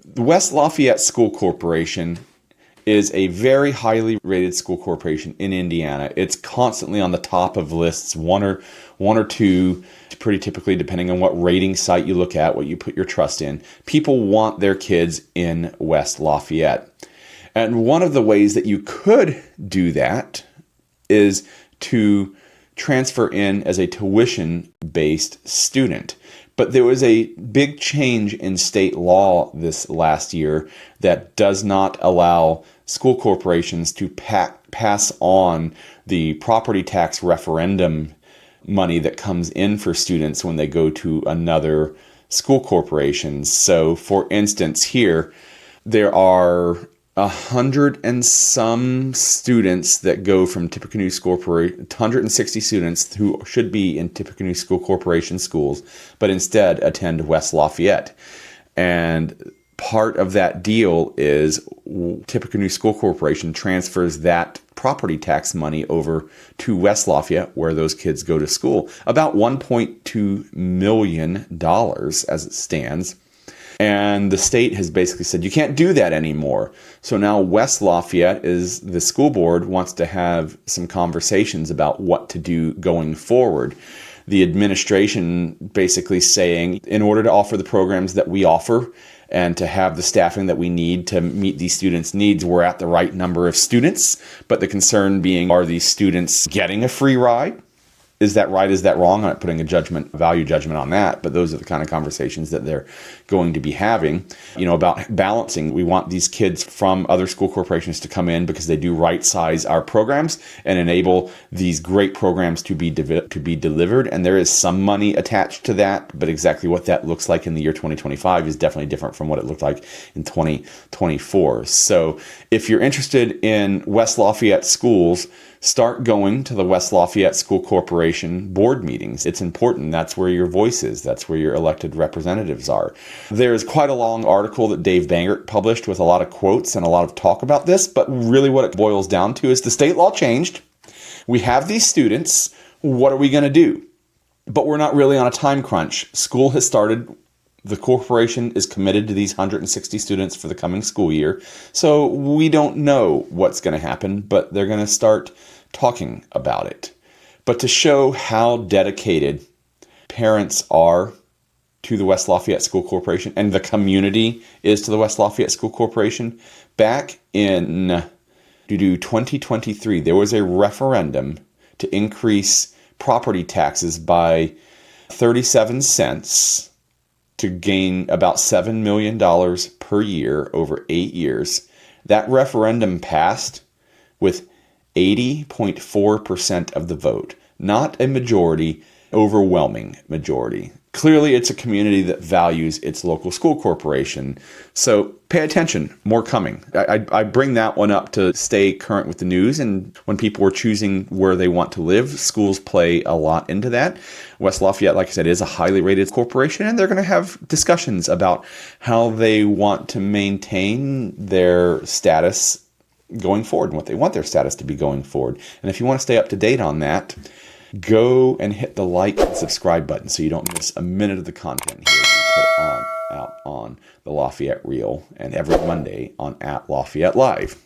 The West Lafayette School Corporation is a very highly rated school corporation in Indiana. It's constantly on the top of lists, one or two, pretty typically, depending on what rating site you look at, what you put your trust in. People want their kids in West Lafayette. And one of the ways that you could do that is to transfer in as a tuition-based student. But there was a big change in state law this last year that does not allow school corporations to pass on the property tax referendum money that comes in for students when they go to another school corporation. So, for instance, here, there are 100 and some students that go from Tippecanoe School Corporation, 160 students who should be in Tippecanoe School Corporation schools, but instead attend West Lafayette. And part of that deal is Tippecanoe School Corporation transfers that property tax money over to West Lafayette, where those kids go to school. About $1.2 million as it stands. And the state has basically said, you can't do that anymore. So now West Lafayette the school board wants to have some conversations about what to do going forward. The administration basically saying, in order to offer the programs that we offer and to have the staffing that we need to meet these students' needs, we're at the right number of students. But the concern being, are these students getting a free ride? Is that right? Is that wrong? I'm not putting a value judgment on that, but those are the kind of conversations that they're going to be having, about balancing. We want these kids from other school corporations to come in because they do right size our programs and enable these great programs to be delivered. And there is some money attached to that, but exactly what that looks like in the year 2025 is definitely different from what it looked like in 2024. So if you're interested in West Lafayette schools, start going to the West Lafayette School Corporation board meetings. It's important. That's where your voice is. That's where your elected representatives are. There's quite a long article that Dave Bangert published with a lot of quotes and a lot of talk about this, but really what it boils down to is the state law changed. We have these students. What are we going to do? But we're not really on a time crunch. School has started. The corporation is committed to these 160 students for the coming school year. So we don't know what's going to happen, but they're going to start talking about it. But to show how dedicated parents are to the West Lafayette School Corporation and the community is to the West Lafayette School Corporation, back in 2023, there was a referendum to increase property taxes by 37 cents to gain about $7 million per year over 8 years. That referendum passed with 80.4% of the vote. Not a majority, overwhelming majority. Clearly, it's a community that values its local school corporation. So pay attention, more coming. I bring that one up to stay current with the news. And when people are choosing where they want to live, schools play a lot into that. West Lafayette, like I said, is a highly rated corporation, and they're going to have discussions about how they want to maintain their status going forward and what they want their status to be going forward. And if you want to stay up to date on that, go and hit the like and subscribe button so you don't miss a minute of the content here as we put it out on the Lafayette Reel and every Monday on @Lafayette Live.